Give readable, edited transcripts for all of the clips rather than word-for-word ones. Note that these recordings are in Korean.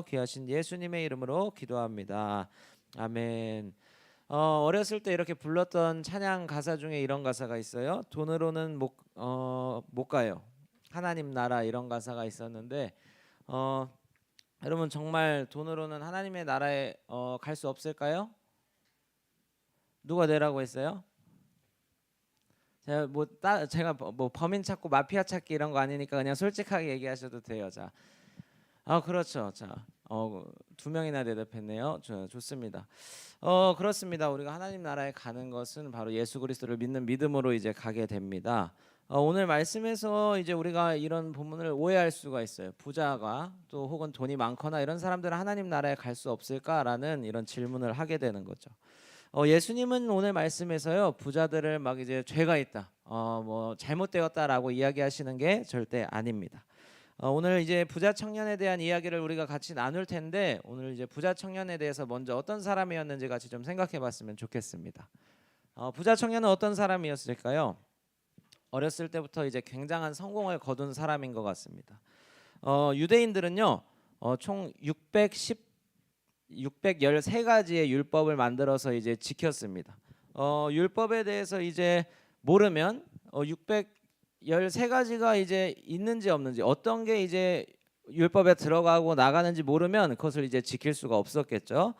귀하신 예수님의 이름으로 기도합니다. 아멘. 어렸을 때 이렇게 불렀던 찬양 가사 중에 이런 가사가 있어요. 돈으로는 못 가요. 하나님 나라 이런 가사가 있었는데 여러분 정말 돈으로는 하나님의 나라에 갈 수 없을까요? 누가 내라고 했어요? 제가 범인 찾고 마피아 찾기 이런 거 아니니까 그냥 솔직하게 얘기하셔도 돼요. 자, 그렇죠. 자, 두 명이나 대답했네요. 좋습니다. 그렇습니다. 우리가 하나님 나라에 가는 것은 바로 예수 그리스도를 믿는 믿음으로 이제 가게 됩니다. 오늘 말씀에서 이제 우리가 이런 본문을 오해할 수가 있어요. 부자가 또 혹은 돈이 많거나 이런 사람들은 하나님 나라에 갈 수 없을까라는 이런 질문을 하게 되는 거죠. 예수님은 오늘 말씀에서요 부자들을 막 이제 죄가 있다, 뭐 잘못되었다라고 이야기하시는 게 절대 아닙니다. 오늘 이제 부자 청년에 대한 이야기를 우리가 같이 나눌 텐데 오늘 이제 부자 청년에 대해서 먼저 어떤 사람이었는지 같이 좀 생각해봤으면 좋겠습니다. 부자 청년은 어떤 사람이었을까요? 어렸을 때부터 이제 굉장한 성공을 거둔 사람인 것 같습니다. 유대인들은요 총 613가지의 율법을 만들어서 이제 지켰습니다. 율법에 대해서 이제 모르면 613가지가 이제 있는지 없는지 어떤 게 이제 율법에 들어가고 나가는지 모르면 그것을 이제 지킬 수가 없었겠죠.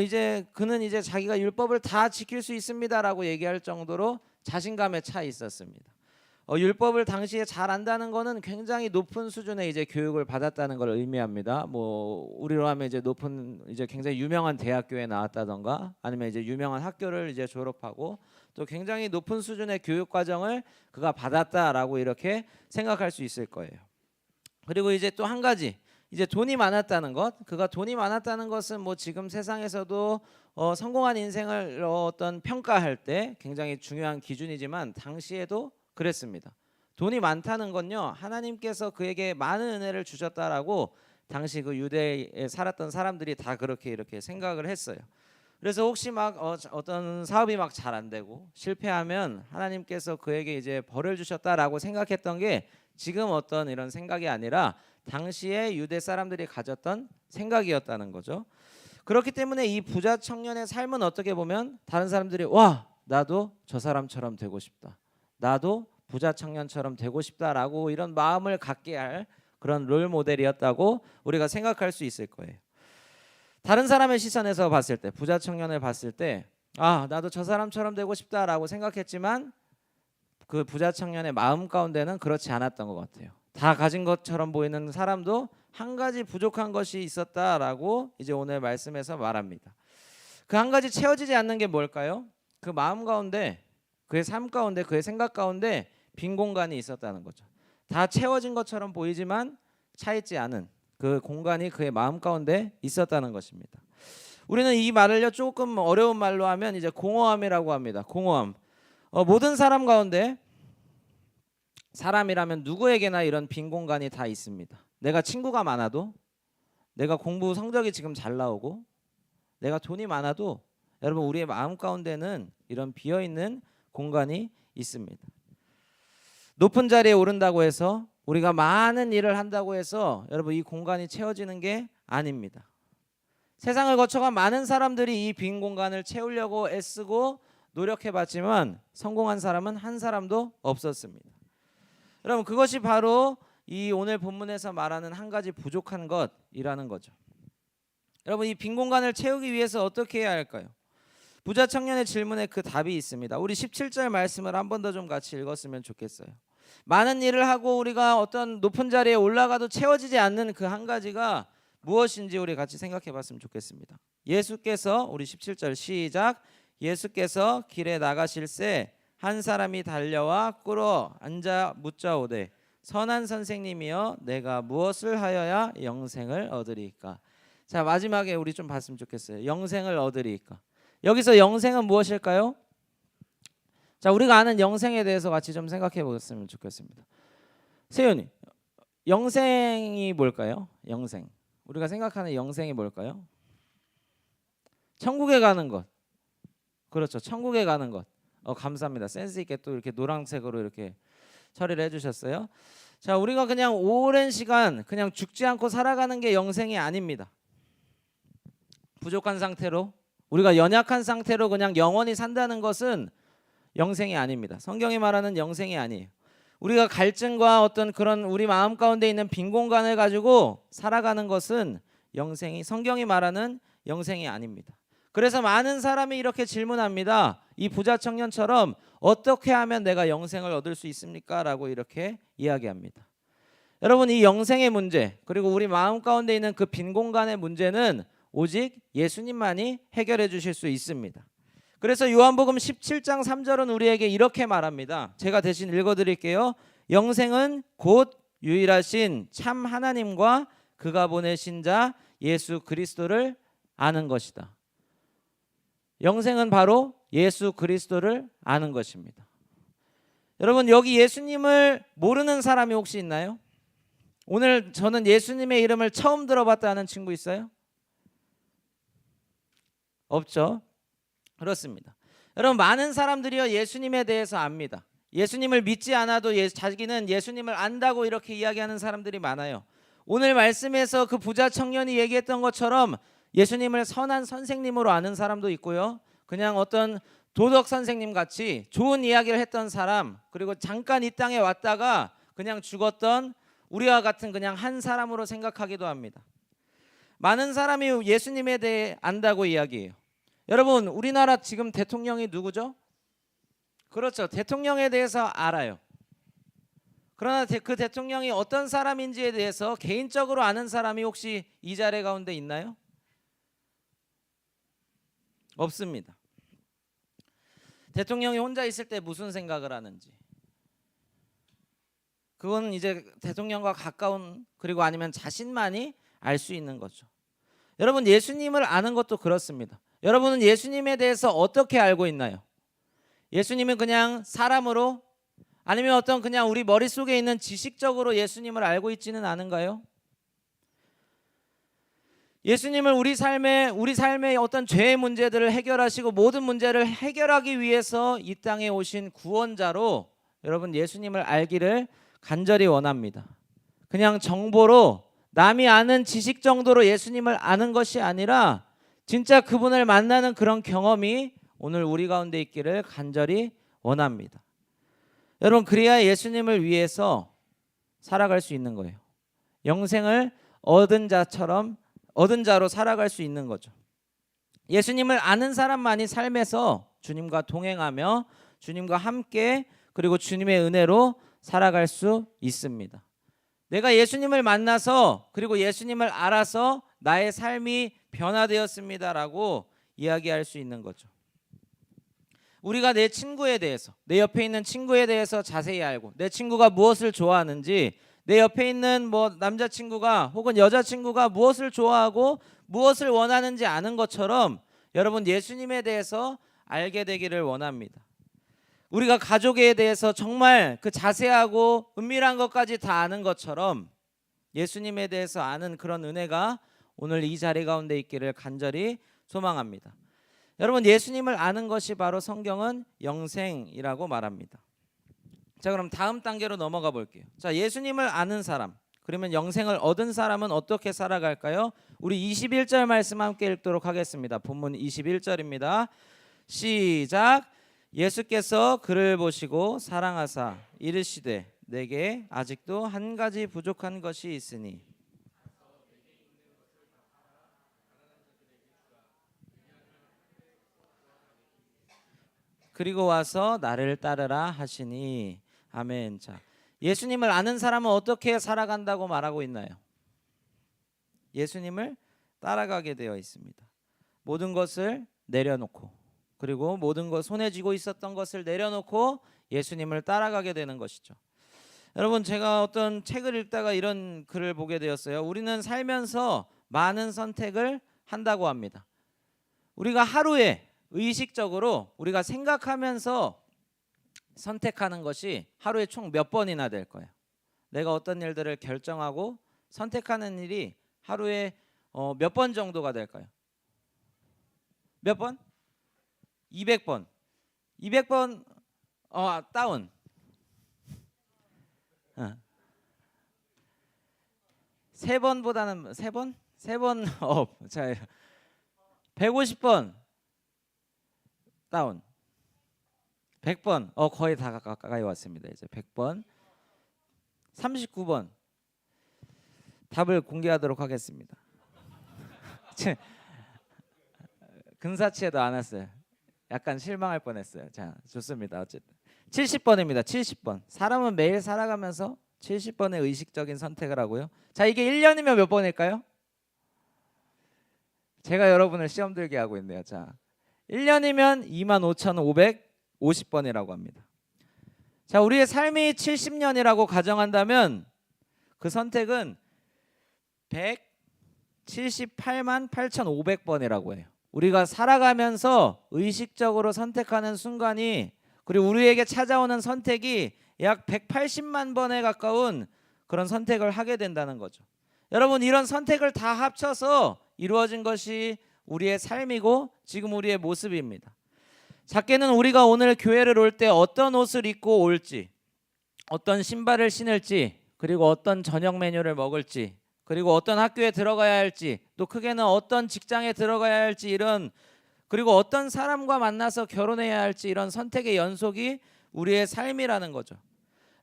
이제 그는 이제 자기가 율법을 다 지킬 수 있습니다라고 얘기할 정도로 자신감에 차 있었습니다. 율법을 당시에 잘 안다는 거는 굉장히 높은 수준의 이제 교육을 받았다는 걸 의미합니다. 뭐 우리로 하면 이제 높은 이제 굉장히 유명한 대학교에 나왔다던가 아니면 이제 유명한 학교를 이제 졸업하고 또 굉장히 높은 수준의 교육 과정을 그가 받았다라고 이렇게 생각할 수 있을 거예요. 그리고 이제 또 한 가지 이제 돈이 많았다는 것, 그가 돈이 많았다는 것은 뭐 지금 세상에서도 성공한 인생을 어떤 평가할 때 굉장히 중요한 기준이지만 당시에도 그랬습니다. 돈이 많다는 건요 하나님께서 그에게 많은 은혜를 주셨다라고 당시 그 유대에 살았던 사람들이 다 그렇게 이렇게 생각을 했어요. 그래서 혹시 막 어떤 사업이 막 잘 안 되고 실패하면 하나님께서 그에게 이제 벌을 주셨다라고 생각했던 게 지금 어떤 이런 생각이 아니라 당시에 유대 사람들이 가졌던 생각이었다는 거죠. 그렇기 때문에 이 부자 청년의 삶은 어떻게 보면 다른 사람들이 와 나도 저 사람처럼 되고 싶다, 나도 부자 청년처럼 되고 싶다라고 이런 마음을 갖게 할 그런 롤 모델이었다고 우리가 생각할 수 있을 거예요. 다른 사람의 시선에서 봤을 때 부자 청년을 봤을 때 나도 저 사람처럼 되고 싶다라고 생각했지만 그 부자 청년의 마음 가운데는 그렇지 않았던 것 같아요. 다 가진 것처럼 보이는 사람도 한 가지 부족한 것이 있었다라고 이제 오늘 말씀에서 말합니다. 그 한 가지 채워지지 않는 게 뭘까요? 그 마음 가운데, 그의 삶 가운데, 그의 생각 가운데 빈 공간이 있었다는 거죠. 다 채워진 것처럼 보이지만 차 있지 않은 그 공간이 그의 마음 가운데 있었다는 것입니다. 우리는 이 말을요 조금 어려운 말로 하면 이제 공허함이라고 합니다. 공허함. 모든 사람 가운데 사람이라면 누구에게나 이런 빈 공간이 다 있습니다. 내가 친구가 많아도, 내가 공부 성적이 지금 잘 나오고, 내가 돈이 많아도 여러분 우리의 마음 가운데는 이런 비어있는 공간이 있습니다. 높은 자리에 오른다고 해서 우리가 많은 일을 한다고 해서 여러분 이 공간이 채워지는 게 아닙니다. 세상을 거쳐간 많은 사람들이 이 빈 공간을 채우려고 애쓰고 노력해봤지만 성공한 사람은 한 사람도 없었습니다. 여러분 그것이 바로 이 오늘 본문에서 말하는 한 가지 부족한 것이라는 거죠. 여러분 이 빈 공간을 채우기 위해서 어떻게 해야 할까요? 부자 청년의 질문에 그 답이 있습니다. 우리 17절 말씀을 한 번 더 좀 같이 읽었으면 좋겠어요. 많은 일을 하고 우리가 어떤 높은 자리에 올라가도 채워지지 않는 그 한 가지가 무엇인지 우리 같이 생각해 봤으면 좋겠습니다. 예수께서 우리 17절 시작. 예수께서 길에 나가실새 한 사람이 달려와 꿇어 앉아 묻자오되 선한 선생님이여 내가 무엇을 하여야 영생을 얻으리이까. 자 마지막에 우리 좀 봤으면 좋겠어요. 영생을 얻으리이까. 여기서 영생은 무엇일까요? 자 우리가 아는 영생에 대해서 같이 좀 생각해 보셨으면 좋겠습니다. 세윤이 영생이 뭘까요? 영생 우리가 생각하는 영생이 뭘까요? 천국에 가는 것. 그렇죠. 천국에 가는 것. 감사합니다. 센스 있게 또 이렇게 노란색으로 이렇게 처리를 해주셨어요. 자, 우리가 그냥 오랜 시간 그냥 죽지 않고 살아가는 게 영생이 아닙니다. 부족한 상태로, 우리가 연약한 상태로 그냥 영원히 산다는 것은 영생이 아닙니다. 성경이 말하는 영생이 아니에요. 우리가 갈증과 어떤 그런 우리 마음 가운데 있는 빈 공간을 가지고 살아가는 것은 영생이, 성경이 말하는 영생이 아닙니다. 그래서 많은 사람이 이렇게 질문합니다. 이 부자 청년처럼 어떻게 하면 내가 영생을 얻을 수 있습니까? 라고 이렇게 이야기합니다. 여러분, 이 영생의 문제, 그리고 우리 마음 가운데 있는 그 빈 공간의 문제는 오직 예수님만이 해결해 주실 수 있습니다. 그래서 요한복음 17장 3절은 우리에게 이렇게 말합니다. 제가 대신 읽어드릴게요. 영생은 곧 유일하신 참 하나님과 그가 보내신 자 예수 그리스도를 아는 것이다. 영생은 바로 예수 그리스도를 아는 것입니다. 여러분, 여기 예수님을 모르는 사람이 혹시 있나요? 오늘 저는 예수님의 이름을 처음 들어봤다는 친구 있어요? 없죠? 그렇습니다. 여러분, 많은 사람들이요 예수님에 대해서 압니다. 예수님을 믿지 않아도 자기는 예수님을 안다고 이렇게 이야기하는 사람들이 많아요. 오늘 말씀에서 그 부자 청년이 얘기했던 것처럼 예수님을 선한 선생님으로 아는 사람도 있고요. 그냥 어떤 도덕 선생님 같이 좋은 이야기를 했던 사람, 그리고 잠깐 이 땅에 왔다가 그냥 죽었던 우리와 같은 그냥 한 사람으로 생각하기도 합니다. 많은 사람이 예수님에 대해 안다고 이야기해요. 여러분, 우리나라 지금 대통령이 누구죠? 그렇죠. 대통령에 대해서 알아요. 그러나 그 대통령이 어떤 사람인지에 대해서 개인적으로 아는 사람이 혹시 이 자리 가운데 있나요? 없습니다. 대통령이 혼자 있을 때 무슨 생각을 하는지, 그건 이제 대통령과 가까운, 그리고 아니면 자신만이 알 수 있는 거죠. 여러분, 예수님을 아는 것도 그렇습니다. 여러분은 예수님에 대해서 어떻게 알고 있나요? 예수님은 그냥 사람으로, 아니면 어떤 그냥 우리 머릿속에 있는 지식적으로 예수님을 알고 있지는 않은가요? 예수님을 우리 삶의 어떤 죄의 문제들을 해결하시고 모든 문제를 해결하기 위해서 이 땅에 오신 구원자로 여러분 예수님을 알기를 간절히 원합니다. 그냥 정보로, 남이 아는 지식 정도로 예수님을 아는 것이 아니라 진짜 그분을 만나는 그런 경험이 오늘 우리 가운데 있기를 간절히 원합니다. 여러분, 그래야 예수님을 위해서 살아갈 수 있는 거예요. 영생을 얻은 자로 살아갈 수 있는 거죠. 예수님을 아는 사람만이 삶에서 주님과 동행하며 주님과 함께, 그리고 주님의 은혜로 살아갈 수 있습니다. 내가 예수님을 만나서 그리고 예수님을 알아서 나의 삶이 변화되었습니다라고 이야기할 수 있는 거죠. 우리가 내 친구에 대해서, 내 옆에 있는 친구에 대해서 자세히 알고, 내 친구가 무엇을 좋아하는지, 내 옆에 있는 남자친구가 혹은 여자친구가 무엇을 좋아하고 무엇을 원하는지 아는 것처럼 여러분 예수님에 대해서 알게 되기를 원합니다. 우리가 가족에 대해서 정말 그 자세하고 은밀한 것까지 다 아는 것처럼 예수님에 대해서 아는 그런 은혜가 오늘 이 자리 가운데 있기를 간절히 소망합니다. 여러분, 예수님을 아는 것이 바로 성경은 영생이라고 말합니다. 자, 그럼 다음 단계로 넘어가 볼게요. 자, 예수님을 아는 사람, 그러면 영생을 얻은 사람은 어떻게 살아갈까요? 우리 21절 말씀 함께 읽도록 하겠습니다. 본문 21절입니다. 시작. 예수께서 그를 보시고 사랑하사 이르시되 내게 아직도 한 가지 부족한 것이 있으니 그리고 와서 나를 따르라 하시니. 아멘. 자, 예수님을 아는 사람은 어떻게 살아간다고 말하고 있나요? 예수님을 따라가게 되어 있습니다. 모든 것을 내려놓고, 그리고 모든 것, 손에 쥐고 있었던 것을 내려놓고 예수님을 따라가게 되는 것이죠. 여러분, 제가 어떤 책을 읽다가 이런 글을 보게 되었어요. 우리는 살면서 많은 선택을 한다고 합니다. 우리가 하루에 의식적으로 우리가 생각하면서 선택하는 것이 하루에 총 몇 번이나 될 거예요? 내가 어떤 일들을 결정하고 선택하는 일이 하루에 몇 번 정도가 될까요? 몇 번? 200번. 200번 다운. 세 번보다는 세 번? 세 번 업. 자, 150번 다운. 100번. 거의 다 가까이 왔습니다. 이제 100번. 39번. 답을 공개하도록 하겠습니다. 근사치에도 안 왔어요. 약간 실망할 뻔했어요. 자, 좋습니다. 어쨌든 70번입니다. 70번. 사람은 매일 살아가면서 70번의 의식적인 선택을 하고요. 자, 이게 1년이면 몇 번일까요? 제가 여러분을 시험 들게 하고 있네요. 자, 1년이면 25,550번이라고 합니다. 자, 우리의 삶이 70년이라고 가정한다면 그 선택은 178만 8,500번이라고 해요. 우리가 살아가면서 의식적으로 선택하는 순간이, 그리고 우리에게 찾아오는 선택이 약 180만 번에 가까운 그런 선택을 하게 된다는 거죠. 여러분, 이런 선택을 다 합쳐서 이루어진 것이 우리의 삶이고 지금 우리의 모습입니다. 작게는 우리가 오늘 교회를 올 때 어떤 옷을 입고 올지, 어떤 신발을 신을지, 그리고 어떤 저녁 메뉴를 먹을지, 그리고 어떤 학교에 들어가야 할지, 또 크게는 어떤 직장에 들어가야 할지, 이런, 그리고 어떤 사람과 만나서 결혼해야 할지, 이런 선택의 연속이 우리의 삶이라는 거죠.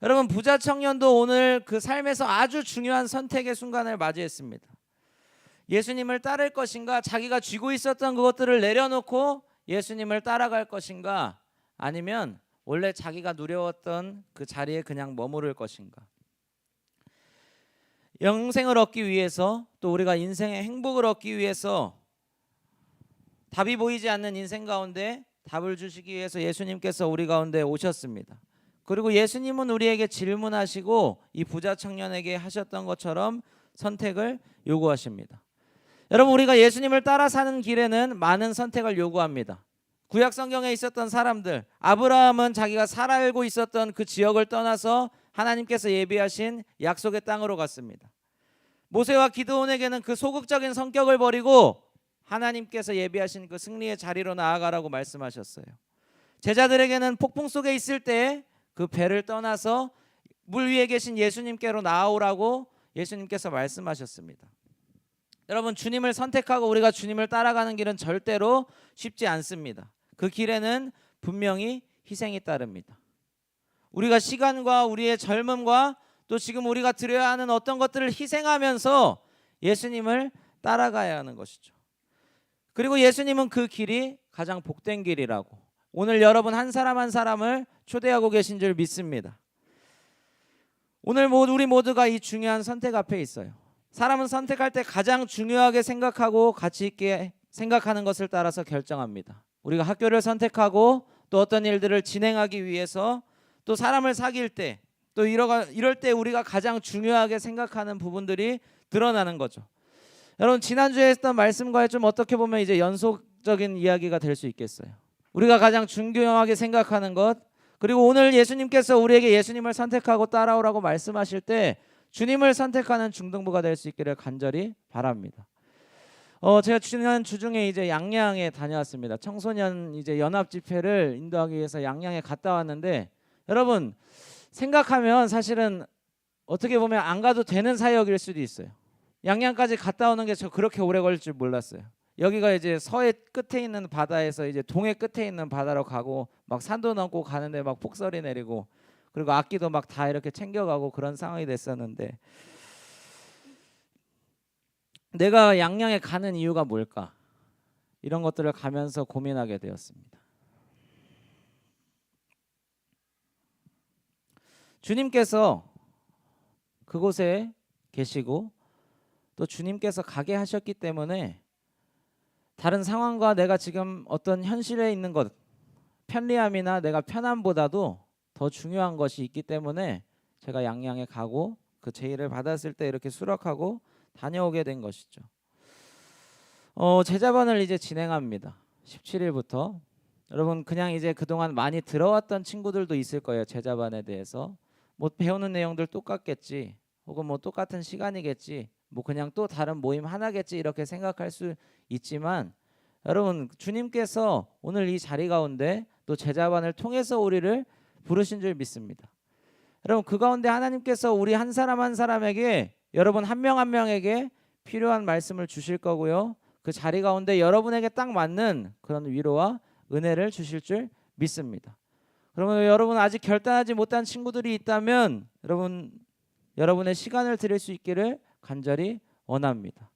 여러분, 부자 청년도 오늘 그 삶에서 아주 중요한 선택의 순간을 맞이했습니다. 예수님을 따를 것인가, 자기가 쥐고 있었던 그것들을 내려놓고 예수님을 따라갈 것인가, 아니면 원래 자기가 누려왔던 그 자리에 그냥 머무를 것인가. 영생을 얻기 위해서, 또 우리가 인생의 행복을 얻기 위해서 답이 보이지 않는 인생 가운데 답을 주시기 위해서 예수님께서 우리 가운데 오셨습니다. 그리고 예수님은 우리에게 질문하시고 이 부자 청년에게 하셨던 것처럼 선택을 요구하십니다. 여러분, 우리가 예수님을 따라 사는 길에는 많은 선택을 요구합니다. 구약 성경에 있었던 사람들, 아브라함은 자기가 살고 있었던 그 지역을 떠나서 하나님께서 예비하신 약속의 땅으로 갔습니다. 모세와 기드온에게는 그 소극적인 성격을 버리고 하나님께서 예비하신 그 승리의 자리로 나아가라고 말씀하셨어요. 제자들에게는 폭풍 속에 있을 때 그 배를 떠나서 물 위에 계신 예수님께로 나아오라고 예수님께서 말씀하셨습니다. 여러분, 주님을 선택하고 우리가 주님을 따라가는 길은 절대로 쉽지 않습니다. 그 길에는 분명히 희생이 따릅니다. 우리가 시간과 우리의 젊음과 또 지금 우리가 드려야 하는 어떤 것들을 희생하면서 예수님을 따라가야 하는 것이죠. 그리고 예수님은 그 길이 가장 복된 길이라고 오늘 여러분 한 사람 한 사람을 초대하고 계신 줄 믿습니다. 오늘 우리 모두가 이 중요한 선택 앞에 있어요. 사람은 선택할 때 가장 중요하게 생각하고 가치 있게 생각하는 것을 따라서 결정합니다. 우리가 학교를 선택하고 또 어떤 일들을 진행하기 위해서, 또 사람을 사귈 때, 또 이럴 때 우리가 가장 중요하게 생각하는 부분들이 드러나는 거죠. 여러분, 지난주에 했던 말씀과 좀 어떻게 보면 이제 연속적인 이야기가 될 수 있겠어요. 우리가 가장 중요하게 생각하는 것, 그리고 오늘 예수님께서 우리에게 예수님을 선택하고 따라오라고 말씀하실 때 주님을 선택하는 중등부가 될 수 있기를 간절히 바랍니다. 제가 지난 주중에 이제 양양에 다녀왔습니다. 청소년 이제 연합 집회를 인도하기 위해서 양양에 갔다 왔는데, 여러분 생각하면 사실은 어떻게 보면 안 가도 되는 사역일 수도 있어요. 양양까지 갔다 오는 게 저 그렇게 오래 걸릴 줄 몰랐어요. 여기가 이제 서해 끝에 있는 바다에서 이제 동해 끝에 있는 바다로 가고, 막 산도 넘고 가는데 막 폭설이 내리고, 그리고 악기도 막 다 이렇게 챙겨가고 그런 상황이 됐었는데, 내가 양양에 가는 이유가 뭘까? 이런 것들을 가면서 고민하게 되었습니다. 주님께서 그곳에 계시고 또 주님께서 가게 하셨기 때문에 다른 상황과 내가 지금 어떤 현실에 있는 것, 편리함이나 내가 편함보다도 더 중요한 것이 있기 때문에 제가 양양에 가고 그 제의를 받았을 때 이렇게 수락하고 다녀오게 된 것이죠. 제자반을 이제 진행합니다. 17일부터. 여러분, 그냥 이제 그동안 많이 들어왔던 친구들도 있을 거예요. 제자반에 대해서 뭐 배우는 내용들 똑같겠지, 혹은 뭐 똑같은 시간이겠지, 뭐 그냥 또 다른 모임 하나겠지, 이렇게 생각할 수 있지만, 여러분, 주님께서 오늘 이 자리 가운데 또 제자반을 통해서 우리를 부르신 줄 믿습니다. 여러분, 그 가운데 하나님께서 우리 한 사람 한 사람에게 여러분 한 명 한 명에게 필요한 말씀을 주실 거고요. 그 자리 가운데 여러분에게 딱 맞는 그런 위로와 은혜를 주실 줄 믿습니다. 그러면 여러분 아직 결단하지 못한 친구들이 있다면 여러분의 시간을 드릴 수 있기를 간절히 원합니다.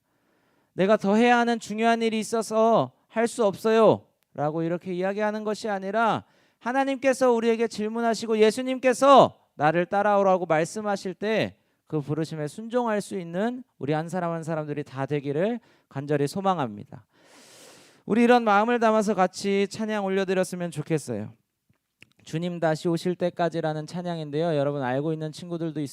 내가 더 해야 하는 중요한 일이 있어서 할 수 없어요 라고 이렇게 이야기하는 것이 아니라 하나님께서 우리에게 질문하시고 예수님께서 나를 따라오라고 말씀하실 때 그 부르심에 순종할 수 있는 우리 한 사람 한 사람들이 다 되기를 간절히 소망합니다. 우리 이런 마음을 담아서 같이 찬양 올려드렸으면 좋겠어요. 주님 다시 오실 때까지라는 찬양인데요. 여러분 알고 있는 친구들도 있을